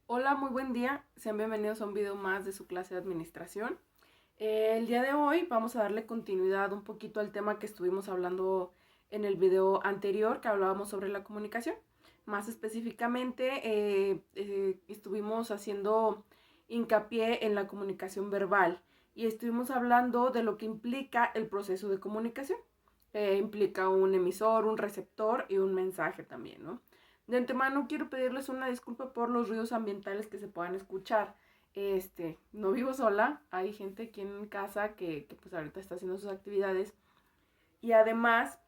Hola, muy buen día. Sean bienvenidos a un video más de su clase de administración. El día de hoy vamos a darle continuidad un poquito al tema que estuvimos hablando en el video anterior, que hablábamos sobre la comunicación. Más específicamente, estuvimos haciendo hincapié en la comunicación verbal y estuvimos hablando de lo que implica el proceso de comunicación. Implica un emisor, un receptor y un mensaje también, ¿no? De antemano quiero pedirles una disculpa por los ruidos ambientales que se puedan escuchar. No vivo sola, hay gente aquí en casa que pues ahorita está haciendo sus actividades y además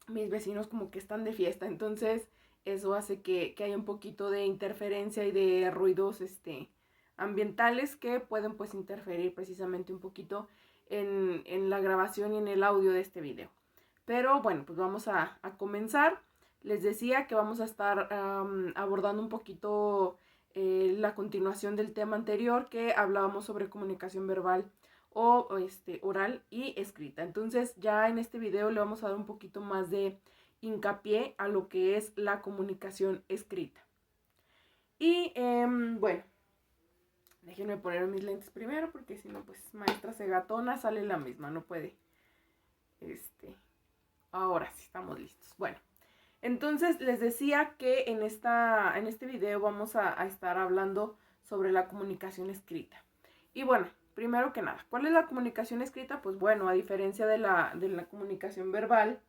mis vecinos como que están de fiesta, entonces eso hace que haya un poquito de interferencia y de ruidos ambientales que pueden pues interferir precisamente un poquito en la grabación y en el audio de este video. Pero bueno, pues vamos a comenzar. Les decía que vamos a estar abordando un poquito la continuación del tema anterior que hablábamos sobre comunicación verbal o oral y escrita. Entonces ya en este video le vamos a dar un poquito más de hincapié a lo que es la comunicación escrita. Y bueno, déjenme poner mis lentes primero porque si no, pues maestra cegatona sale la misma, no puede. Ahora sí, estamos listos. Bueno, entonces les decía que en este video vamos a estar hablando sobre la comunicación escrita. Y bueno, primero que nada, ¿cuál es la comunicación escrita? Pues bueno, a diferencia de la comunicación verbal,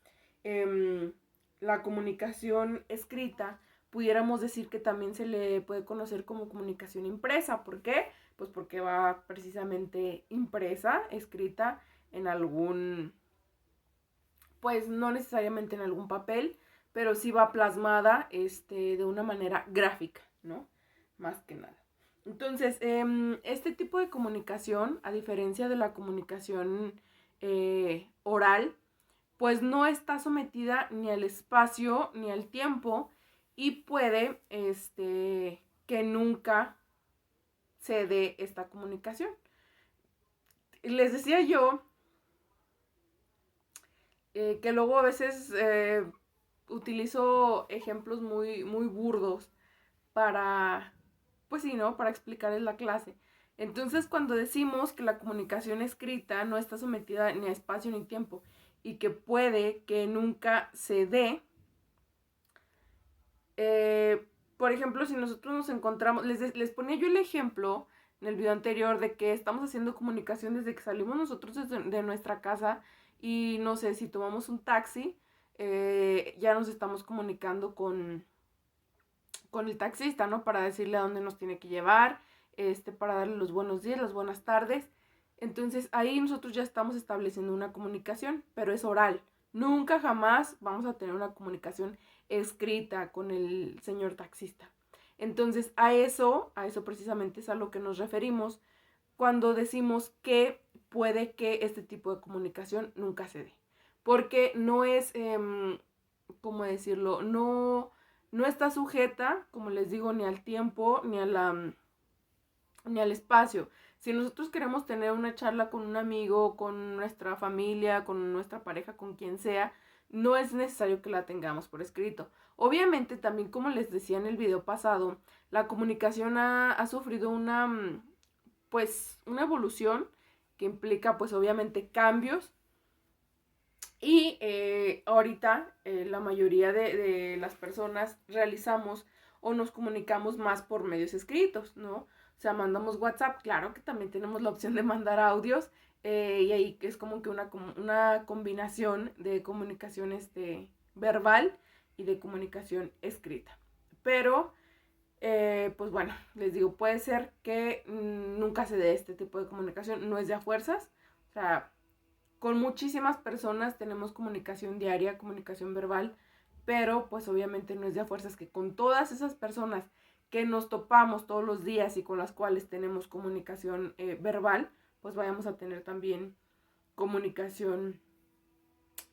la comunicación escrita pudiéramos decir que también se le puede conocer como comunicación impresa. ¿Por qué? Pues porque va precisamente impresa, escrita en algún, pues no necesariamente en algún papel, pero sí va plasmada de una manera gráfica, ¿no? Más que nada. Entonces, este tipo de comunicación, a diferencia de la comunicación oral, pues no está sometida ni al espacio ni al tiempo y puede que nunca se dé esta comunicación. Les decía yo que luego a veces utilizo ejemplos muy burdos para, pues sí, ¿no? Para explicarles la clase. Entonces, cuando decimos que la comunicación escrita no está sometida ni a espacio ni tiempo y que puede que nunca se dé, por ejemplo, si nosotros nos encontramos, les ponía yo el ejemplo en el video anterior de que estamos haciendo comunicación desde que salimos nosotros de nuestra casa y no sé, si tomamos un taxi, ya nos estamos comunicando con el taxista, ¿no? Para decirle a dónde nos tiene que llevar, para darle los buenos días, las buenas tardes. Entonces ahí nosotros ya estamos estableciendo una comunicación, pero es oral. Nunca jamás vamos a tener una comunicación escrita con el señor taxista. Entonces a eso precisamente es a lo que nos referimos cuando decimos que puede que este tipo de comunicación nunca se dé. Porque no es, ¿cómo decirlo? No está sujeta, como les digo, ni al tiempo, ni al espacio. Si nosotros queremos tener una charla con un amigo, con nuestra familia, con nuestra pareja, con quien sea, no es necesario que la tengamos por escrito. Obviamente, también como les decía en el video pasado, la comunicación ha sufrido pues, una evolución que implica, pues, obviamente cambios. Y ahorita la mayoría de las personas realizamos o nos comunicamos más por medios escritos, ¿no? O sea, mandamos WhatsApp, claro que también tenemos la opción de mandar audios y ahí es como que una combinación de comunicación verbal y de comunicación escrita. Pero, pues bueno, les digo, puede ser que nunca se dé este tipo de comunicación, no es de a fuerzas, o sea, con muchísimas personas tenemos comunicación diaria, comunicación verbal, pero pues obviamente no es de a fuerzas que con todas esas personas que nos topamos todos los días y con las cuales tenemos comunicación verbal, pues vayamos a tener también comunicación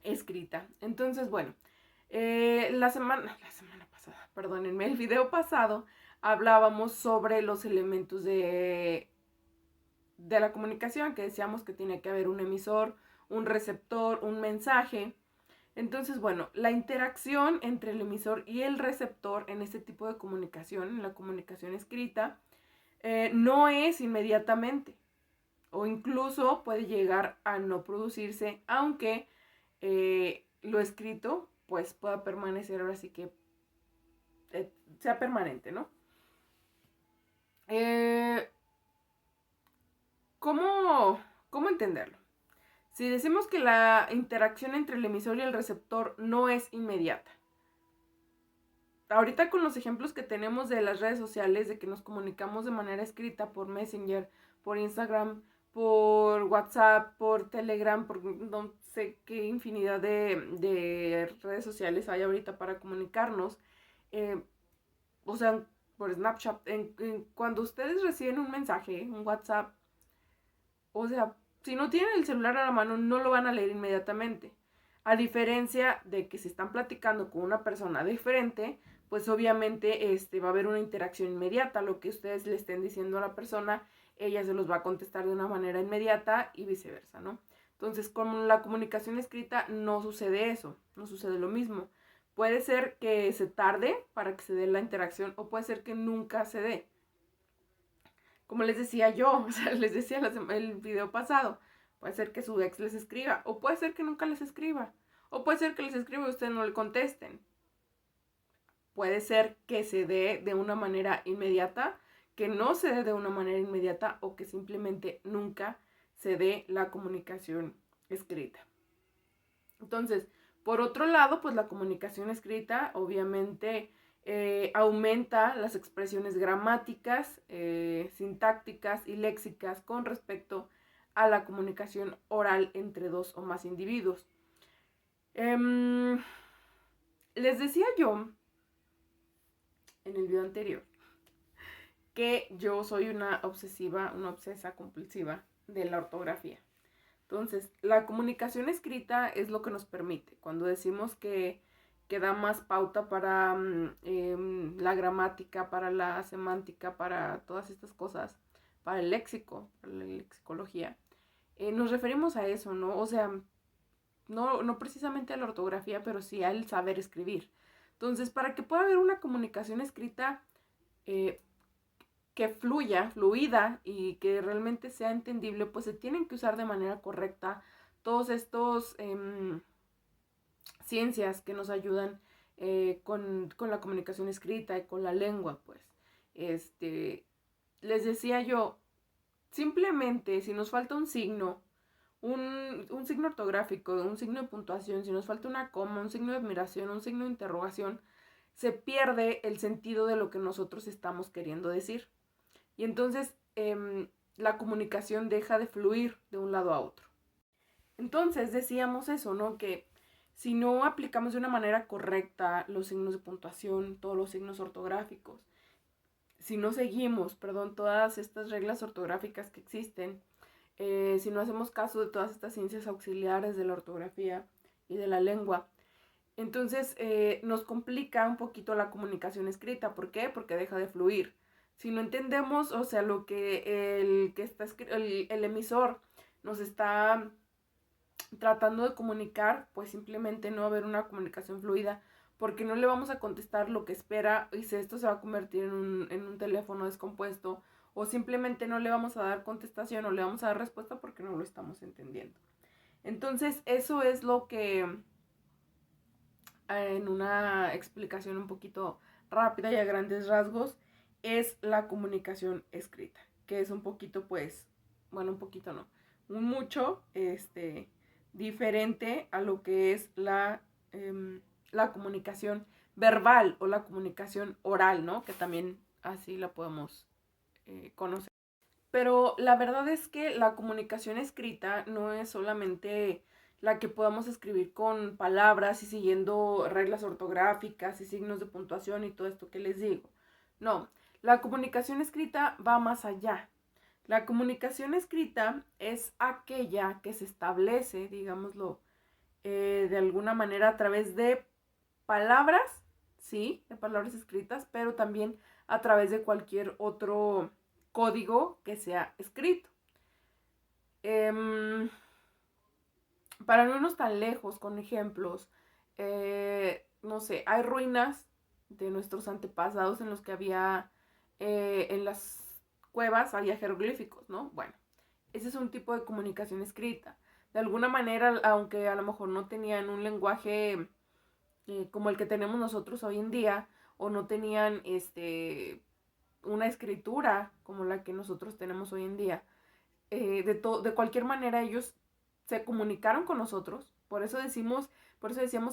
escrita. Entonces, bueno, la semana pasada, perdónenme, el video pasado hablábamos sobre los elementos de la comunicación, que decíamos que tiene que haber un emisor, un receptor, un mensaje. Entonces, bueno, la interacción entre el emisor y el receptor en este tipo de comunicación, en la comunicación escrita, no es inmediatamente o incluso puede llegar a no producirse, aunque lo escrito pues pueda permanecer, ahora sí que sea permanente, ¿no? ¿Cómo, ¿Cómo entenderlo? Si decimos que la interacción entre el emisor y el receptor no es inmediata, ahorita con los ejemplos que tenemos de las redes sociales, de que nos comunicamos de manera escrita por Messenger, por Instagram, por WhatsApp, por Telegram, por no sé qué infinidad de redes sociales hay ahorita para comunicarnos, eh, o sea, por Snapchat, cuando ustedes reciben un mensaje, un WhatsApp, o sea, si no tienen el celular a la mano, no lo van a leer inmediatamente. A diferencia de que si están platicando con una persona diferente, pues obviamente va a haber una interacción inmediata. Lo que ustedes le estén diciendo a la persona, ella se los va a contestar de una manera inmediata y viceversa, ¿no? Entonces, con la comunicación escrita no sucede eso, no sucede lo mismo. Puede ser que se tarde para que se dé la interacción o puede ser que nunca se dé. Como les decía yo, o sea, les decía el video pasado, puede ser que su ex les escriba, o puede ser que nunca les escriba, o puede ser que les escriba y ustedes no le contesten. Puede ser que se dé de una manera inmediata, que no se dé de una manera inmediata, o que simplemente nunca se dé la comunicación escrita. Entonces, por otro lado, pues la comunicación escrita obviamente aumenta las expresiones gramáticas, sintácticas y léxicas con respecto a la comunicación oral entre dos o más individuos. Les decía yo en el video anterior que yo soy una obsesa compulsiva de la ortografía. Entonces, la comunicación escrita es lo que nos permite. Cuando decimos que da más pauta para la gramática, para la semántica, para todas estas cosas, para el léxico, para la lexicología, nos referimos a eso, ¿no? O sea, no precisamente a la ortografía, pero sí al saber escribir. Entonces, para que pueda haber una comunicación escrita eh, que fluida y que realmente sea entendible, pues se tienen que usar de manera correcta todos estos ciencias que nos ayudan con la comunicación escrita y con la lengua, pues. Les decía yo, simplemente si nos falta un signo, un signo ortográfico, un signo de puntuación, si nos falta una coma, un signo de admiración, un signo de interrogación, se pierde el sentido de lo que nosotros estamos queriendo decir. Y entonces la comunicación deja de fluir de un lado a otro. Entonces decíamos eso, ¿no? Que si no aplicamos de una manera correcta los signos de puntuación, todos los signos ortográficos, si no seguimos, todas estas reglas ortográficas que existen, si no hacemos caso de todas estas ciencias auxiliares de la ortografía y de la lengua, entonces nos complica un poquito la comunicación escrita. ¿Por qué? Porque deja de fluir. Si no entendemos, o sea, lo que el emisor nos está tratando de comunicar, pues simplemente no va a haber una comunicación fluida, porque no le vamos a contestar lo que espera y si esto se va a convertir en un teléfono descompuesto, o simplemente no le vamos a dar contestación o le vamos a dar respuesta porque no lo estamos entendiendo. Entonces, eso es lo que en una explicación un poquito rápida y a grandes rasgos es la comunicación escrita, que es un poquito, pues, bueno, un poquito no, un mucho diferente a lo que es la comunicación verbal o la comunicación oral, ¿no? Que también así la podemos conocer. Pero la verdad es que la comunicación escrita no es solamente la que podamos escribir con palabras y siguiendo reglas ortográficas y signos de puntuación y todo esto que les digo. No, la comunicación escrita va más allá. La comunicación escrita es aquella que se establece, digámoslo, de alguna manera a través de palabras, sí, de palabras escritas, pero también a través de cualquier otro código que sea escrito. Para no irnos tan lejos con ejemplos, no sé, hay ruinas de nuestros antepasados en los que había, en las cuevas había jeroglíficos, ¿no? Bueno, ese es un tipo de comunicación escrita. De alguna manera, aunque a lo mejor no tenían un lenguaje como el que tenemos nosotros hoy en día, o no tenían una escritura como la que nosotros tenemos hoy en día, de cualquier manera ellos se comunicaron con nosotros. Por eso decíamos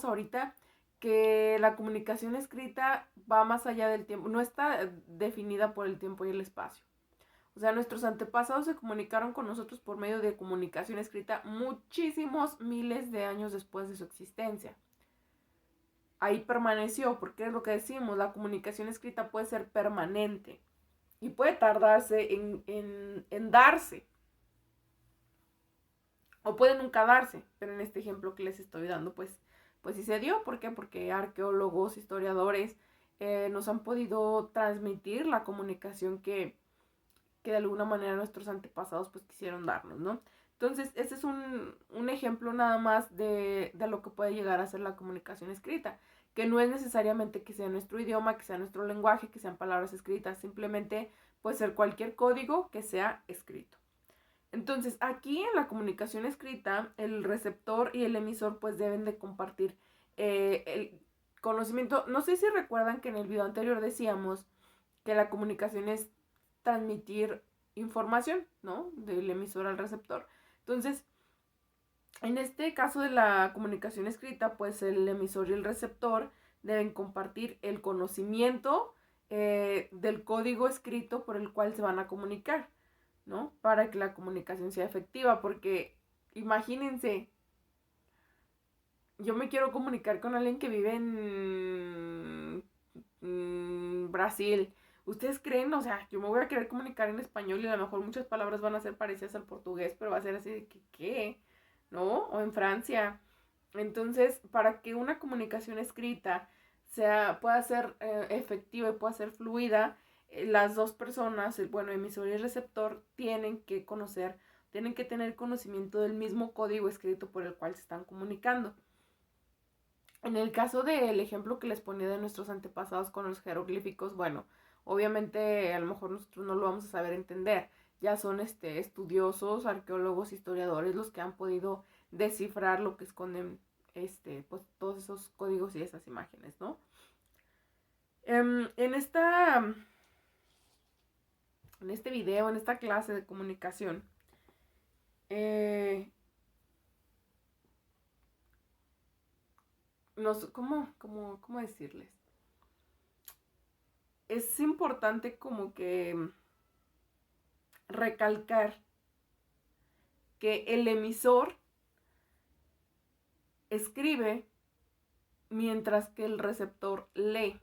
ahorita que la comunicación escrita va más allá del tiempo, no está definida por el tiempo y el espacio. O sea, nuestros antepasados se comunicaron con nosotros por medio de comunicación escrita muchísimos miles de años después de su existencia. Ahí permaneció, porque es lo que decimos, la comunicación escrita puede ser permanente y puede tardarse en darse, o puede nunca darse, pero en este ejemplo que les estoy dando, pues sí se dio. ¿Por qué? Porque arqueólogos, historiadores nos han podido transmitir la comunicación que de alguna manera nuestros antepasados pues quisieron darnos, ¿no? Entonces, ese es un ejemplo nada más de lo que puede llegar a ser la comunicación escrita, que no es necesariamente que sea nuestro idioma, que sea nuestro lenguaje, que sean palabras escritas, simplemente puede ser cualquier código que sea escrito. Entonces, aquí en la comunicación escrita, el receptor y el emisor pues deben de compartir el conocimiento. No sé si recuerdan que en el video anterior decíamos que la comunicación es transmitir información, ¿no? Del emisor al receptor. Entonces, en este caso de la comunicación escrita, pues el emisor y el receptor deben compartir el conocimiento del código escrito por el cual se van a comunicar, ¿no? Para que la comunicación sea efectiva, porque imagínense, yo me quiero comunicar con alguien que vive en Brasil. ¿Ustedes creen? O sea, yo me voy a querer comunicar en español y a lo mejor muchas palabras van a ser parecidas al portugués, pero va a ser así de que, ¿qué? ¿No? O en Francia. Entonces, para que una comunicación escrita pueda ser efectiva y pueda ser fluida, las dos personas, el emisor y el receptor, tienen que tener conocimiento del mismo código escrito por el cual se están comunicando. En el caso del ejemplo que les ponía de nuestros antepasados con los jeroglíficos, bueno, obviamente a lo mejor nosotros no lo vamos a saber entender. Ya son estudiosos, arqueólogos, historiadores los que han podido descifrar lo que esconden pues todos esos códigos y esas imágenes, ¿no? En este video, en esta clase de comunicación, ¿cómo decirles? Es importante como que recalcar que el emisor escribe mientras que el receptor lee.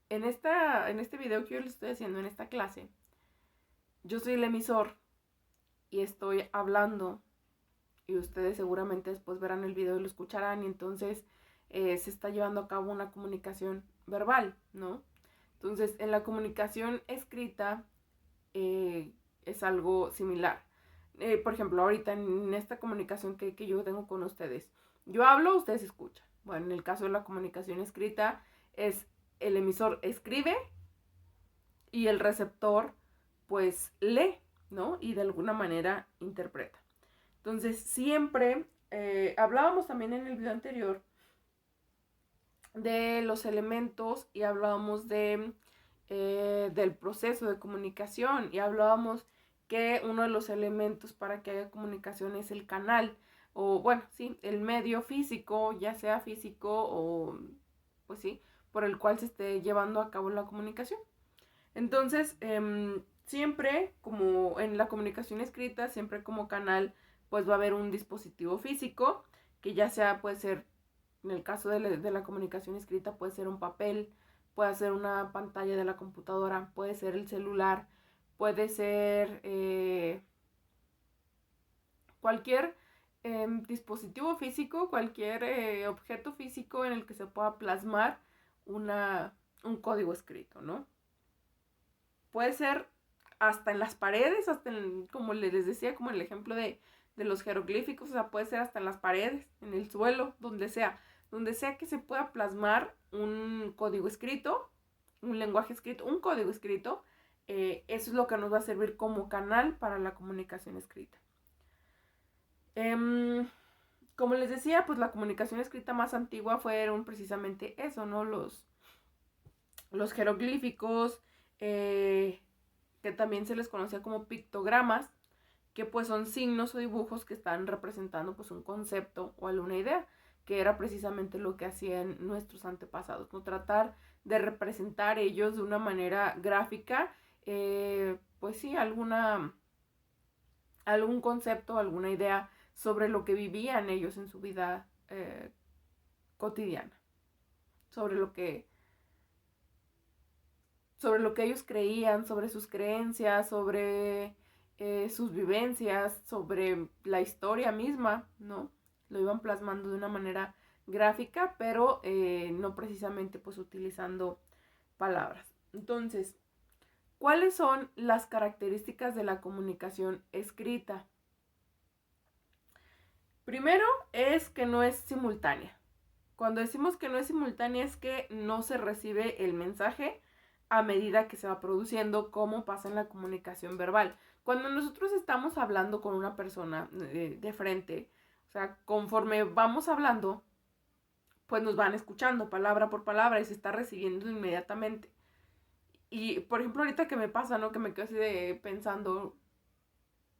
En este video que yo les estoy haciendo, en esta clase, yo soy el emisor y estoy hablando, y ustedes seguramente después verán el video y lo escucharán, y entonces se está llevando a cabo una comunicación verbal, ¿no? Entonces, en la comunicación escrita es algo similar. Por ejemplo, ahorita en esta comunicación que yo tengo con ustedes, yo hablo, ustedes escuchan. Bueno, en el caso de la comunicación escrita, es el emisor escribe y el receptor pues lee, ¿no? Y de alguna manera interpreta. Entonces, siempre, hablábamos también en el video anterior de los elementos y hablábamos del proceso de comunicación y hablábamos que uno de los elementos para que haya comunicación es el canal, o bueno, sí, el medio físico, ya sea físico o pues sí, por el cual se esté llevando a cabo la comunicación. Entonces, siempre como en la comunicación escrita, siempre como canal, pues va a haber un dispositivo físico, que ya sea, puede ser, en el caso de la comunicación escrita, puede ser un papel, puede ser una pantalla de la computadora, puede ser el celular, puede ser cualquier dispositivo físico, cualquier objeto físico en el que se pueda plasmar un código escrito, ¿no? Puede ser hasta en las paredes, como les decía, como el ejemplo de de los jeroglíficos, o sea, puede ser hasta en las paredes, en el suelo, donde sea que se pueda plasmar un código escrito, un lenguaje escrito, un código escrito, eso es lo que nos va a servir como canal para la comunicación escrita. Como les decía, pues la comunicación escrita más antigua fueron precisamente eso, ¿no? Los jeroglíficos, que también se les conocía como pictogramas, que pues son signos o dibujos que están representando pues un concepto o alguna idea, que era precisamente lo que hacían nuestros antepasados, ¿no? Tratar de representar ellos de una manera gráfica, pues sí, algún concepto, alguna idea sobre lo que vivían ellos en su vida cotidiana, sobre lo que ellos creían, sobre sus creencias, sobre sus vivencias, sobre la historia misma, ¿no? Lo iban plasmando de una manera gráfica, pero no precisamente pues utilizando palabras. Entonces, ¿cuáles son las características de la comunicación escrita? Primero es que no es simultánea. Cuando decimos que no es simultánea es que no se recibe el mensaje a medida que se va produciendo, como pasa en la comunicación verbal. Cuando nosotros estamos hablando con una persona de frente, o sea, conforme vamos hablando, pues nos van escuchando palabra por palabra y se está recibiendo inmediatamente. Y, por ejemplo, ahorita que me pasa, ¿no? Que me quedo así de pensando,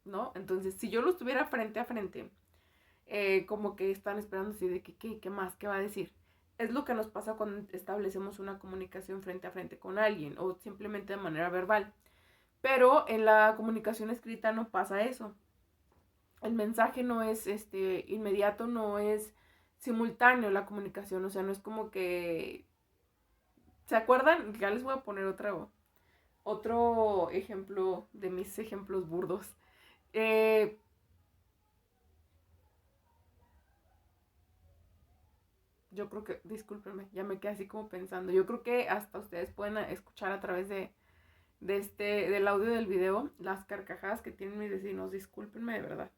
¿no? Entonces, si yo lo estuviera frente a frente, como que están esperando así de que, ¿qué más? ¿Qué va a decir? Es lo que nos pasa cuando establecemos una comunicación frente a frente con alguien o simplemente de manera verbal. Pero en la comunicación escrita no pasa eso. El mensaje no es inmediato, no es simultáneo la comunicación, o sea, no es como que... ¿Se acuerdan? Ya les voy a poner otro ejemplo de mis ejemplos burdos. Yo creo que, discúlpenme, ya me quedé así como pensando. Yo creo que hasta ustedes pueden escuchar a través del audio del video las carcajadas que tienen mis vecinos. Discúlpenme de verdad.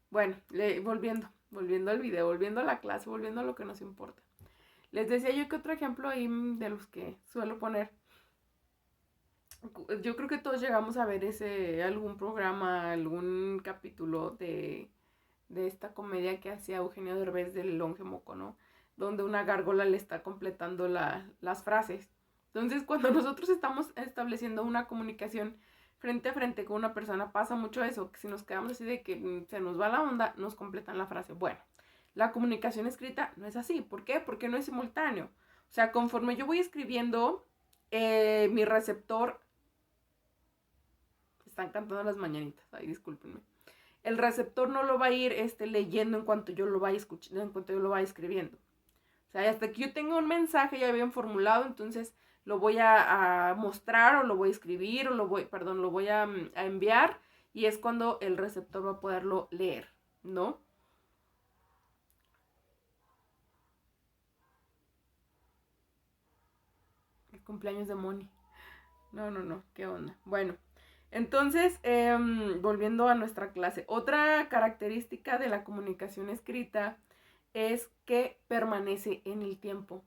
Bueno, volviendo al video, volviendo a la clase, volviendo a lo que nos importa. Les decía yo que otro ejemplo ahí de los que suelo poner. Yo creo que todos llegamos a ver algún programa, algún capítulo de esta comedia que hacía Eugenio Derbez del Longe Moco, ¿no? Donde una gárgola le está completando las frases. Entonces, cuando nosotros estamos estableciendo una comunicación frente a frente con una persona, pasa mucho eso, que si nos quedamos así de que se nos va la onda, nos completan la frase. Bueno, la comunicación escrita no es así. ¿Por qué? Porque no es simultáneo. O sea, conforme yo voy escribiendo, mi receptor... Están cantando las mañanitas, ay, discúlpenme. El receptor no lo va a ir leyendo en cuanto yo lo vaya escuchando, en cuanto yo lo vaya escribiendo. O sea, hasta que yo tenga un mensaje ya bien formulado, entonces lo voy a mostrar o lo voy a escribir o lo voy a enviar, y es cuando el receptor va a poderlo leer, ¿no? El cumpleaños de Moni. No, ¿qué onda? Bueno, entonces, volviendo a nuestra clase, otra característica de la comunicación escrita es que permanece en el tiempo.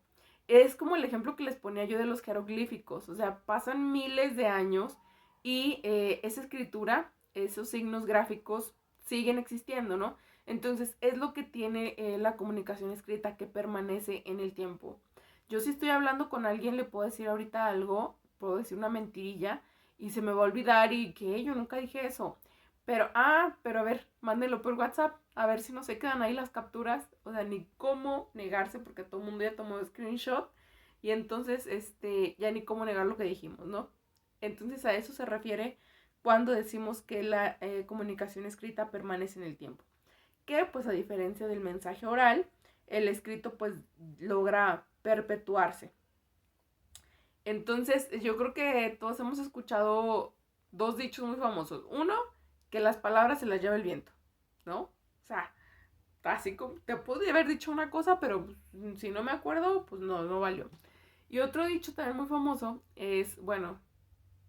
Es como el ejemplo que les ponía yo de los jeroglíficos, o sea, pasan miles de años y esa escritura, esos signos gráficos siguen existiendo, ¿no? Entonces, es lo que tiene la comunicación escrita, que permanece en el tiempo. Yo si estoy hablando con alguien, le puedo decir ahorita algo, puedo decir una mentirilla y se me va a olvidar y que yo nunca dije eso. Pero a ver, mándenlo por WhatsApp, a ver si no se quedan ahí las capturas, o sea, ni cómo negarse, porque todo el mundo ya tomó screenshot, y entonces, ya ni cómo negar lo que dijimos, ¿no? Entonces a eso se refiere cuando decimos que la comunicación escrita permanece en el tiempo. Que, pues a diferencia del mensaje oral, el escrito, pues, logra perpetuarse. Entonces, yo creo que todos hemos escuchado dos dichos muy famosos. Uno, que las palabras se las lleva el viento, ¿no? O sea, así como te pude haber dicho una cosa, pero si no me acuerdo, pues no valió. Y otro dicho también muy famoso es, bueno,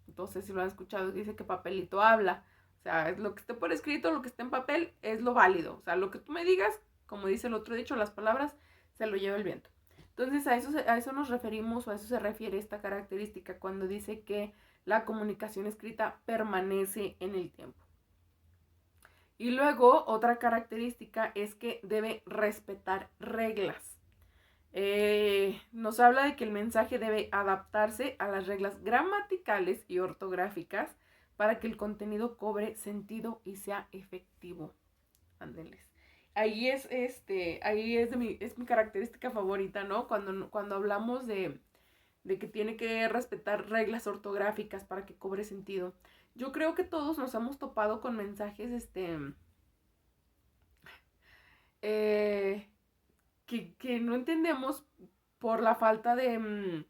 entonces si lo han escuchado, dice que papelito habla. O sea, es lo que esté por escrito, lo que esté en papel, es lo válido. O sea, lo que tú me digas, como dice el otro dicho, las palabras se lo lleva el viento. Entonces, a eso nos referimos, o a eso se refiere esta característica cuando dice que la comunicación escrita permanece en el tiempo. Y luego, otra característica es que debe respetar reglas. Nos habla de que el mensaje debe adaptarse a las reglas gramaticales y ortográficas para que el contenido cobre sentido y sea efectivo. Ándeles. Ahí es mi característica favorita, ¿no? Cuando hablamos de que tiene que respetar reglas ortográficas para que cobre sentido. Yo creo que todos nos hemos topado con mensajes, eh, que no entendemos por la falta de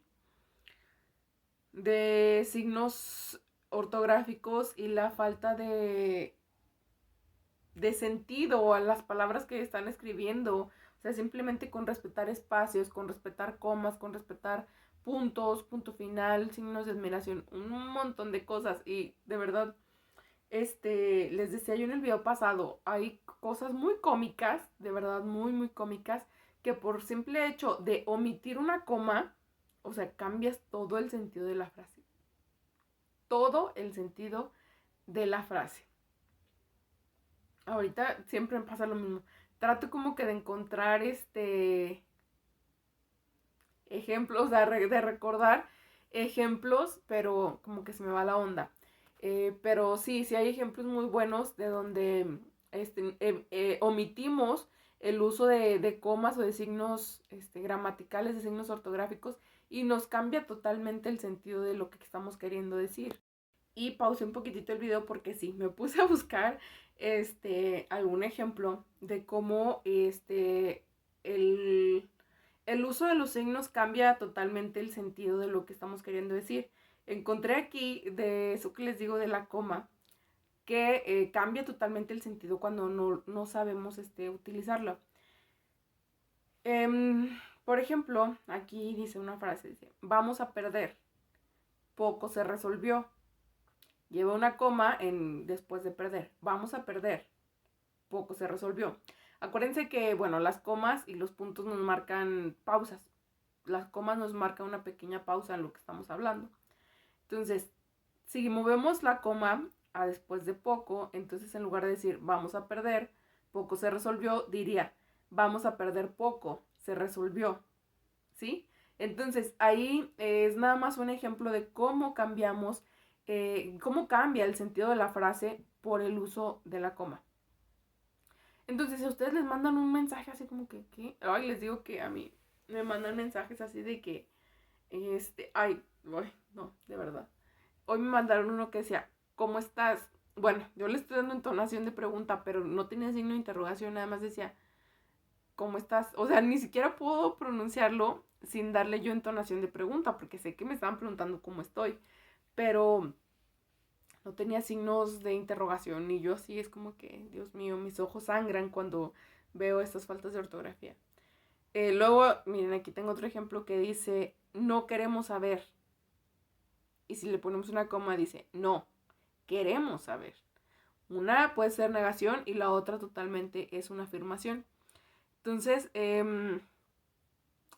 signos ortográficos y la falta de sentido a las palabras que están escribiendo. O sea, simplemente con respetar espacios, con respetar comas, con respetar puntos, punto final, signos de admiración, un montón de cosas. Y de verdad, les decía yo en el video pasado, hay cosas muy cómicas, de verdad muy, muy cómicas, que por simple hecho de omitir una coma, o sea, cambias todo el sentido de la frase. Todo el sentido de la frase. Ahorita siempre me pasa lo mismo. Trato como que de encontrar ejemplos, de recordar ejemplos, pero como que se me va la onda. Pero sí hay ejemplos muy buenos de donde omitimos el uso de comas o de signos gramaticales, de signos ortográficos, y nos cambia totalmente el sentido de lo que estamos queriendo decir. Y pausé un poquitito el video porque sí, me puse a buscar algún ejemplo de cómo el uso de los signos cambia totalmente el sentido de lo que estamos queriendo decir. Encontré aquí de eso que les digo de la coma, que cambia totalmente el sentido cuando no sabemos utilizarlo. Por ejemplo, aquí dice una frase, dice, vamos a perder, poco se resolvió. Lleva una coma después de perder. Vamos a perder. Poco se resolvió. Acuérdense que, bueno, las comas y los puntos nos marcan pausas. Las comas nos marcan una pequeña pausa en lo que estamos hablando. Entonces, si movemos la coma a después de poco, entonces en lugar de decir vamos a perder, poco se resolvió, diría vamos a perder poco, se resolvió. ¿Sí? Entonces, ahí es nada más un ejemplo de cómo cambiamos cómo cambia el sentido de la frase por el uso de la coma. Entonces, si a ustedes les mandan un mensaje así como que, ¿qué? Ay, les digo que a mí me mandan mensajes así de que, ay, no, de verdad. Hoy me mandaron uno que decía, ¿cómo estás? Bueno, yo le estoy dando entonación de pregunta, pero no tenía signo de interrogación, nada más decía, ¿cómo estás? O sea, ni siquiera puedo pronunciarlo sin darle yo entonación de pregunta, porque sé que me estaban preguntando cómo estoy, pero no tenía signos de interrogación y yo así es como que, Dios mío, mis ojos sangran cuando veo estas faltas de ortografía. Luego, miren, aquí tengo otro ejemplo que dice, no queremos saber. Y si le ponemos una coma dice, no, queremos saber. Una puede ser negación y la otra totalmente es una afirmación. Entonces,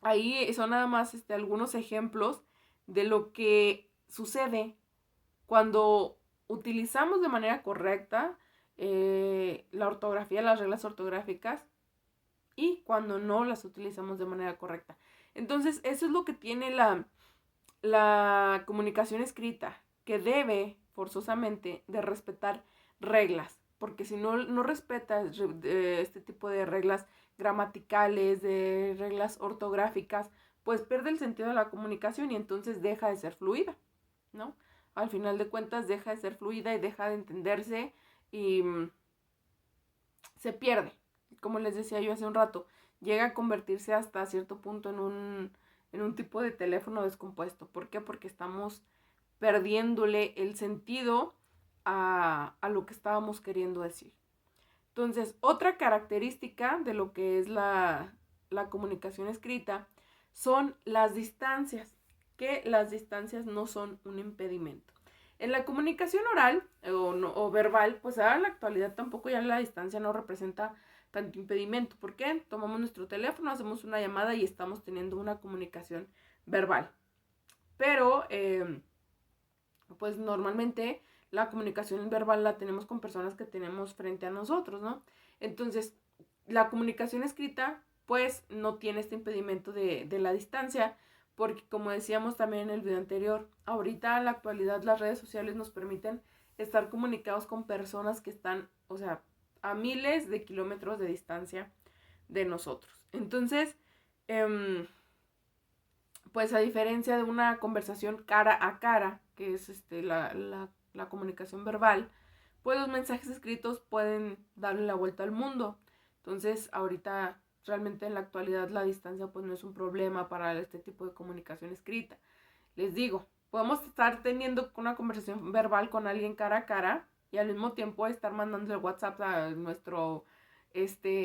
ahí son nada más algunos ejemplos de lo que sucede cuando utilizamos de manera correcta la ortografía, las reglas ortográficas, y cuando no las utilizamos de manera correcta. Entonces, eso es lo que tiene la comunicación escrita, que debe forzosamente de respetar reglas, porque si no respetas este tipo de reglas gramaticales, de reglas ortográficas, pues pierde el sentido de la comunicación y entonces deja de ser fluida, ¿no? Al final de cuentas deja de ser fluida y deja de entenderse y se pierde. Como les decía yo hace un rato, llega a convertirse hasta cierto punto en un tipo de teléfono descompuesto. ¿Por qué? Porque estamos perdiéndole el sentido a lo que estábamos queriendo decir. Entonces, otra característica de lo que es la comunicación escrita son las distancias, que las distancias no son un impedimento. En la comunicación oral o verbal, pues ahora en la actualidad tampoco ya la distancia no representa tanto impedimento. ¿Por qué? Tomamos nuestro teléfono, hacemos una llamada y estamos teniendo una comunicación verbal. Pero, pues normalmente la comunicación verbal la tenemos con personas que tenemos frente a nosotros, ¿no? Entonces, la comunicación escrita, pues no tiene este impedimento de la distancia, porque como decíamos también en el video anterior, ahorita en la actualidad las redes sociales nos permiten estar comunicados con personas que están, o sea, a miles de kilómetros de distancia de nosotros. Entonces, pues a diferencia de una conversación cara a cara, que es la comunicación verbal, pues los mensajes escritos pueden darle la vuelta al mundo. Entonces, ahorita realmente en la actualidad la distancia pues no es un problema para este tipo de comunicación escrita. Les digo, podemos estar teniendo una conversación verbal con alguien cara a cara y al mismo tiempo estar mandando el WhatsApp a nuestro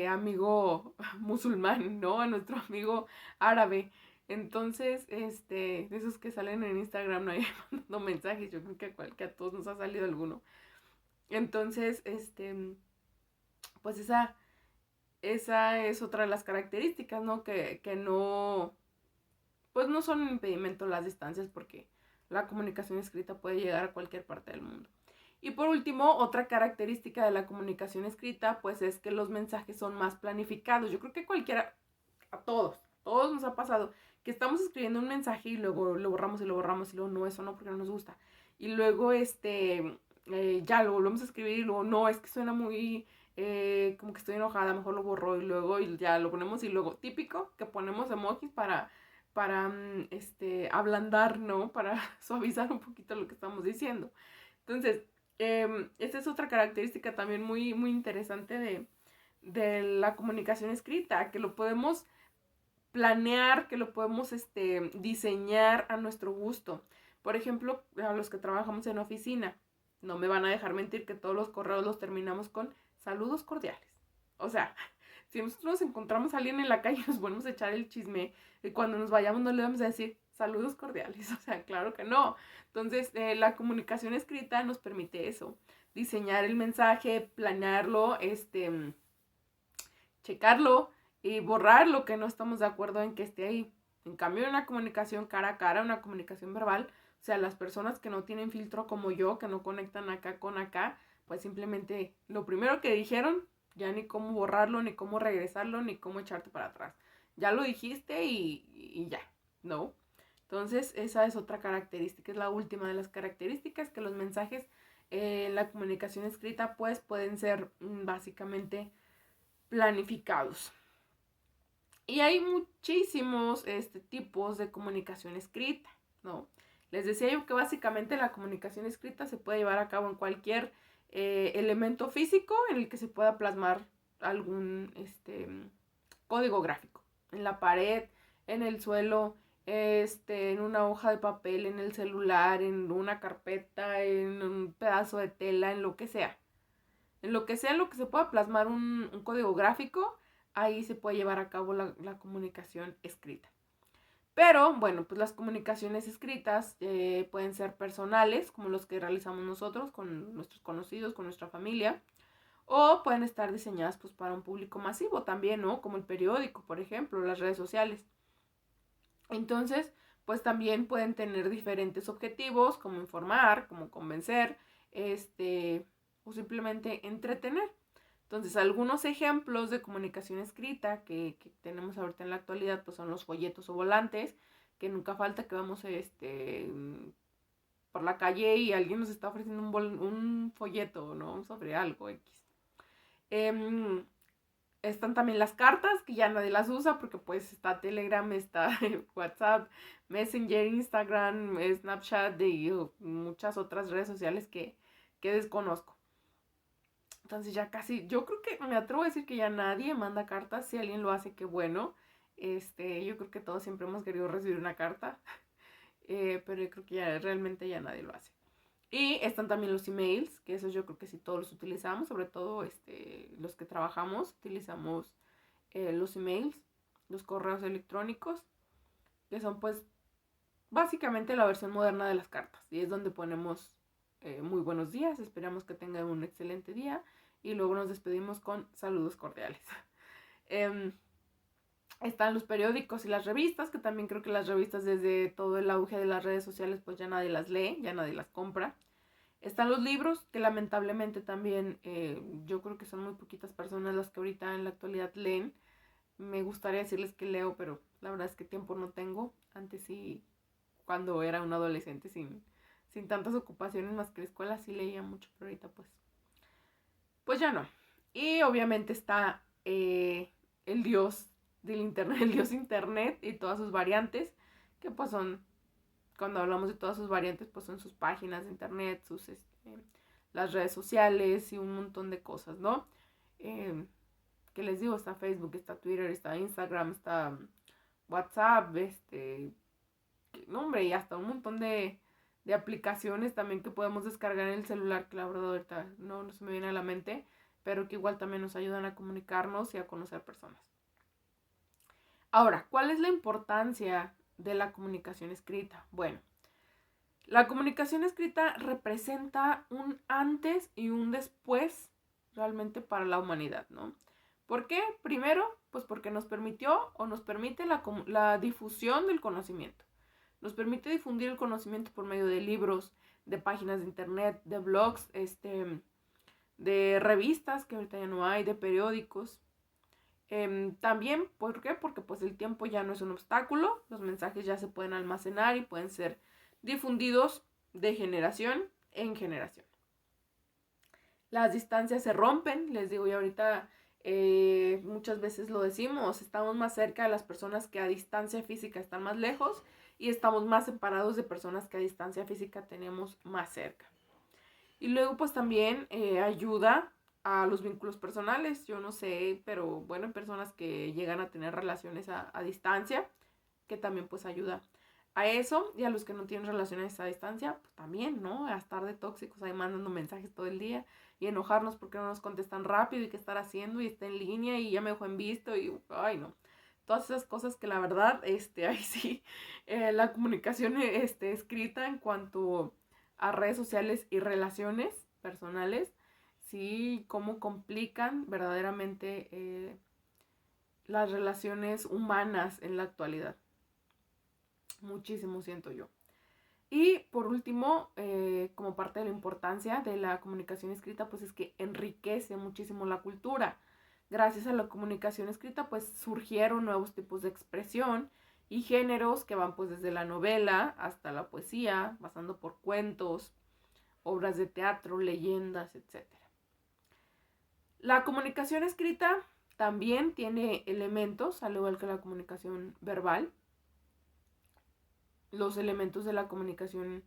amigo musulmán, ¿no? A nuestro amigo árabe. Entonces, de esos que salen en Instagram, no hay mandando mensajes, yo creo que a todos nos ha salido alguno. Entonces, pues esa es otra de las características, ¿no? Que no, pues no son un impedimento las distancias porque la comunicación escrita puede llegar a cualquier parte del mundo. Y por último, otra característica de la comunicación escrita, pues es que los mensajes son más planificados. Yo creo que a todos nos ha pasado que estamos escribiendo un mensaje y luego lo borramos y lo borramos y luego no, eso no, porque no nos gusta. Y luego ya lo volvemos a escribir y luego no, es que suena muy como que estoy enojada, mejor lo borro y luego y ya lo ponemos y luego típico que ponemos emojis para ablandar, ¿no? Para suavizar un poquito lo que estamos diciendo. Entonces, esta es otra característica también muy, muy interesante de la comunicación escrita, que lo podemos planear, que lo podemos diseñar a nuestro gusto. Por ejemplo, a los que trabajamos en oficina, no me van a dejar mentir que todos los correos los terminamos con saludos cordiales. O sea, si nosotros nos encontramos a alguien en la calle y nos ponemos a echar el chisme, y cuando nos vayamos no le vamos a decir saludos cordiales. O sea, claro que no. Entonces, la comunicación escrita nos permite eso. Diseñar el mensaje, planearlo, checarlo y borrar lo que no estamos de acuerdo en que esté ahí. En cambio, una comunicación cara a cara, una comunicación verbal, o sea, las personas que no tienen filtro como yo, que no conectan acá con acá, pues simplemente lo primero que dijeron, ya ni cómo borrarlo, ni cómo regresarlo, ni cómo echarte para atrás. Ya lo dijiste y ya, ¿no? Entonces, esa es otra característica, es la última de las características, que los mensajes en la comunicación escrita, pues pueden ser básicamente planificados. Y hay muchísimos tipos de comunicación escrita, ¿no? Les decía yo que básicamente la comunicación escrita se puede llevar a cabo en cualquier elemento físico en el que se pueda plasmar algún código gráfico. En la pared, en el suelo, en una hoja de papel, en el celular, en una carpeta, en un pedazo de tela, en lo que sea. En lo que sea, en lo que se pueda plasmar un código gráfico, ahí se puede llevar a cabo la comunicación escrita. Pero, bueno, pues las comunicaciones escritas pueden ser personales, como los que realizamos nosotros con nuestros conocidos, con nuestra familia, o pueden estar diseñadas pues para un público masivo también, ¿no? Como el periódico, por ejemplo, las redes sociales. Entonces, pues también pueden tener diferentes objetivos, como informar, como convencer, o simplemente entretener. Entonces, algunos ejemplos de comunicación escrita que tenemos ahorita en la actualidad, pues son los folletos o volantes, que nunca falta que vamos por la calle y alguien nos está ofreciendo un folleto, ¿no? Sobre algo X. Están también las cartas, que ya nadie las usa porque pues está Telegram, está WhatsApp, Messenger, Instagram, Snapchat y muchas otras redes sociales que desconozco. Entonces ya casi, yo creo que me atrevo a decir que ya nadie manda cartas. Si alguien lo hace, qué bueno. Yo creo que todos siempre hemos querido recibir una carta, pero yo creo que ya realmente ya nadie lo hace. Y están también los emails, que esos yo creo que sí todos los utilizamos, sobre todo los que trabajamos, utilizamos los emails, los correos electrónicos, que son pues básicamente la versión moderna de las cartas. Y es donde ponemos muy buenos días, esperamos que tengan un excelente día y luego nos despedimos con saludos cordiales. Están los periódicos y las revistas, que también creo que las revistas desde todo el auge de las redes sociales pues ya nadie las lee, ya nadie las compra. Están los libros, que lamentablemente también yo creo que son muy poquitas personas las que ahorita en la actualidad leen. Me gustaría decirles que leo, pero la verdad es que tiempo no tengo. Antes sí, cuando era un adolescente sin tantas ocupaciones más que la escuela, sí leía mucho, pero ahorita pues ya no. Y obviamente está el dios del internet, el dios internet y todas sus variantes, que pues son, cuando hablamos de todas sus variantes, pues son sus páginas de internet, las redes sociales y un montón de cosas, ¿no? ¿Qué les digo? Está Facebook, está Twitter, está Instagram, está WhatsApp, no hombre, y hasta un montón de aplicaciones también que podemos descargar en el celular, que la verdad ahorita no se me viene a la mente, pero que igual también nos ayudan a comunicarnos y a conocer personas. Ahora, ¿cuál es la importancia de la comunicación escrita? Bueno, la comunicación escrita representa un antes y un después realmente para la humanidad, ¿no? ¿Por qué? Primero, pues porque nos permitió o nos permite la difusión del conocimiento. Nos permite difundir el conocimiento por medio de libros, de páginas de internet, de blogs, de revistas, que ahorita ya no hay, de periódicos. También, ¿por qué? Porque pues el tiempo ya no es un obstáculo, los mensajes ya se pueden almacenar y pueden ser difundidos de generación en generación. Las distancias se rompen, les digo, y ahorita muchas veces lo decimos, estamos más cerca de las personas que a distancia física están más lejos y estamos más separados de personas que a distancia física tenemos más cerca. Y luego pues también ayuda a los vínculos personales, yo no sé, pero bueno, personas que llegan a tener relaciones a distancia, que también pues ayuda a eso, y a los que no tienen relaciones a distancia, pues también, ¿no? A estar de tóxicos ahí mandando mensajes todo el día y enojarnos porque no nos contestan rápido y qué estar haciendo y está en línea y ya me dejó en visto y, ay, no. Todas esas cosas que la verdad, ahí sí, la comunicación escrita en cuanto a redes sociales y relaciones personales, sí, cómo complican verdaderamente las relaciones humanas en la actualidad. Muchísimo siento yo. Y por último, como parte de la importancia de la comunicación escrita, pues es que enriquece muchísimo la cultura. Gracias a la comunicación escrita, pues surgieron nuevos tipos de expresión y géneros que van pues desde la novela hasta la poesía, pasando por cuentos, obras de teatro, leyendas, etc. La comunicación escrita también tiene elementos, al igual que la comunicación verbal. Los elementos de la comunicación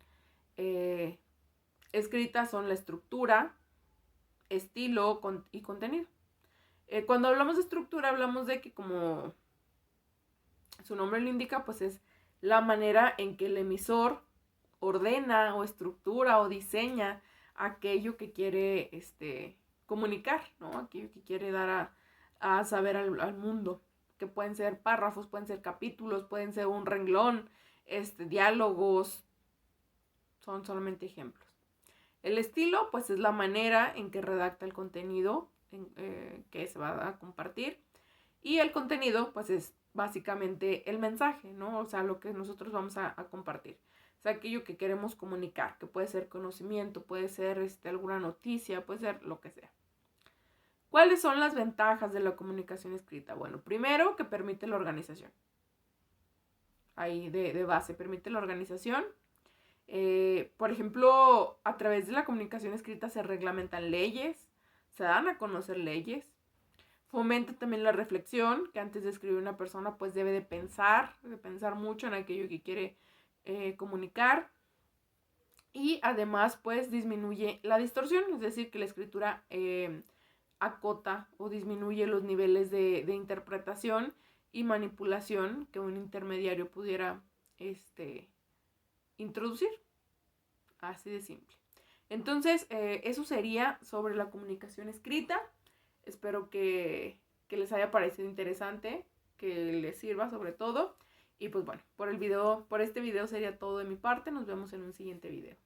escrita son la estructura, estilo y contenido. Cuando hablamos de estructura, hablamos de que, como su nombre lo indica, pues es la manera en que el emisor ordena o estructura o diseña aquello que quiere comunicar, ¿no? Aquello que quiere dar a saber al mundo, que pueden ser párrafos, pueden ser capítulos, pueden ser un renglón, diálogos, son solamente ejemplos. El estilo, pues es la manera en que redacta el contenido que se va a compartir. Y el contenido, pues es básicamente el mensaje, ¿no? O sea, lo que nosotros vamos a compartir. O sea, aquello que queremos comunicar, que puede ser conocimiento, puede ser alguna noticia, puede ser lo que sea. ¿Cuáles son las ventajas de la comunicación escrita? Bueno, primero, que permite la organización. Ahí de base, permite la organización. Por ejemplo, a través de la comunicación escrita se reglamentan leyes, se dan a conocer leyes. Fomenta también la reflexión, que antes de escribir una persona pues debe de pensar mucho en aquello que quiere comunicar. Y además pues disminuye la distorsión, es decir, que la escritura acota o disminuye los niveles de interpretación y manipulación que un intermediario pudiera introducir. Así de simple. Entonces, eso sería sobre la comunicación escrita. Espero que les haya parecido interesante, que les sirva sobre todo. Y pues bueno, por este video sería todo de mi parte. Nos vemos en un siguiente video.